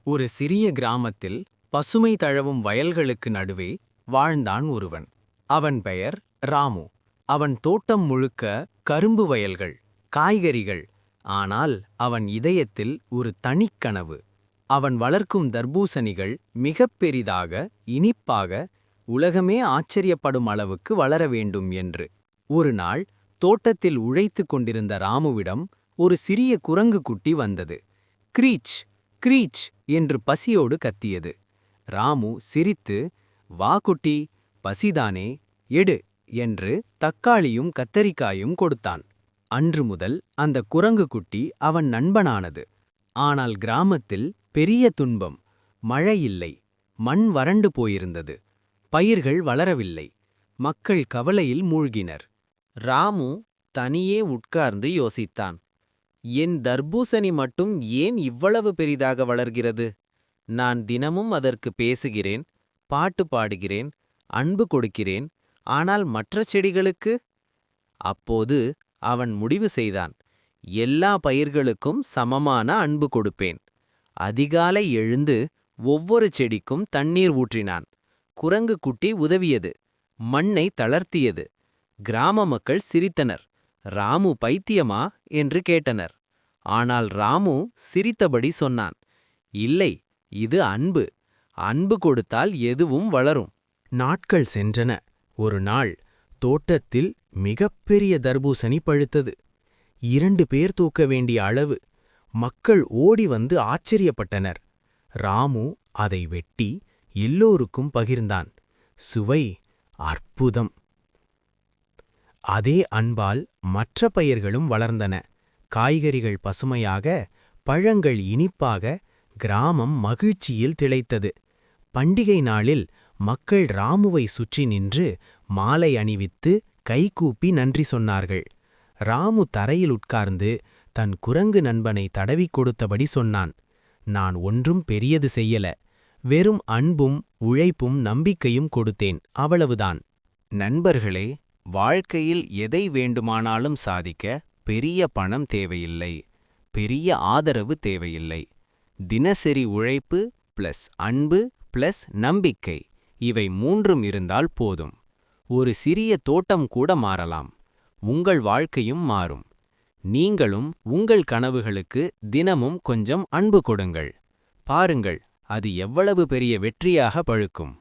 ஒரு சிறிய கிராமத்தில் பசுமை தழவும் வயல்களுக்கு நடுவே வாழ்ந்தான் ஒருவன். அவன் பெயர் ராமு. அவன் தோட்டம் முழுக்க கரும்பு வயல்கள், காய்கறிகள். ஆனால் அவன் இதயத்தில் ஒரு தனிக்கனவு. அவன் வளர்க்கும் தர்பூசணிகள் மிகப் பெரிதாக, இனிப்பாக, உலகமே ஆச்சரியப்படும் அளவுக்கு வளர வேண்டும் என்று. ஒரு நாள் தோட்டத்தில் உழைத்துக் கொண்டிருந்த ராமுவிடம் ஒரு சிறிய குரங்கு குட்டி வந்தது. கிரீச், கிரீச் என்று பசியோடு கத்தியது. ராமு சிரித்து, வா குட்டி, பசிதானே, எடு என்று தக்காளியும் கத்தரிக்காயும் கொடுத்தான். அன்று முதல் அந்த குரங்கு குட்டி அவன் நண்பனானது. ஆனால் கிராமத்தில் பெரிய துன்பம். மழை இல்லை, மண் வறண்டு போயிருந்தது, பயிர்கள் வளரவில்லை, மக்கள் கவலையில் மூழ்கினர். ராமு தனியே உட்கார்ந்து யோசித்தான். என் தர்பூசணி மட்டும் ஏன் இவ்வளவு பெரிதாக வளர்கிறது? நான் தினமும் அதற்கு பேசுகிறேன், பாட்டு பாடுகிறேன், அன்பு கொடுக்கிறேன். ஆனால் மற்ற செடிகளுக்கு? அப்போது அவன் முடிவு செய்தான். எல்லா பயிர்களுக்கும் சமமான அன்பு கொடுப்பேன். அதிகாலை எழுந்து ஒவ்வொரு செடிக்கும் தண்ணீர் ஊற்றினான். குரங்கு குட்டி உதவியது, மண்ணை தளர்த்தியது. கிராம மக்கள் சிரித்தனர். ராமு பைத்தியமா என்று கேட்டனர். ஆனால் ராமு சிரித்தபடி சொன்னான், இல்லை, இது அன்பு. அன்பு கொடுத்தால் எதுவும் வளரும். நாட்கள் சென்றன. ஒரு நாள் தோட்டத்தில் மிகப்பெரிய தர்பூசணி பழுத்தது. 2 பேர் தூக்க வேண்டிய அளவு. மக்கள் ஓடி வந்து ஆச்சரியப்பட்டனர். ராமு அதை வெட்டி எல்லோருக்கும் பகிர்ந்தான். சுவை அற்புதம். அதே அன்பால் மற்ற பயிர்களும் வளர்ந்தன. காய்கறிகள் பசுமையாக, பழங்கள் இனிப்பாக, கிராமம் மகிழ்ச்சியில் திளைத்தது. பண்டிகை நாளில் மக்கள் ராமுவை சுற்றி நின்று மாலை அணிவித்து கைகூப்பி நன்றி சொன்னார்கள். ராமு தரையில் உட்கார்ந்து தன் குரங்கு நண்பனை தடவிக் கொடுத்தபடி சொன்னான், நான் ஒன்றும் பெரியது செய்யல, வெறும் அன்பும் உழைப்பும் நம்பிக்கையும் கொடுத்தேன், அவ்வளவுதான். நண்பர்களே, வாழ்க்கையில் எதை வேண்டுமானாலும் சாதிக்க பெரிய பணம் தேவையில்லை, பெரிய ஆதரவு தேவையில்லை. தினசரி உழைப்பு பிளஸ் அன்பு பிளஸ் நம்பிக்கை, இவை 3ம் இருந்தால் போதும். ஒரு சிறிய தோட்டம் கூட மாறலாம். உங்கள் வாழ்க்கையும் மாறும். நீங்களும் உங்கள் கனவுகளுக்கு தினமும் கொஞ்சம் அன்பு கொடுங்கள். பாருங்கள், அது எவ்வளவு பெரிய வெற்றியாக பழுக்கும்.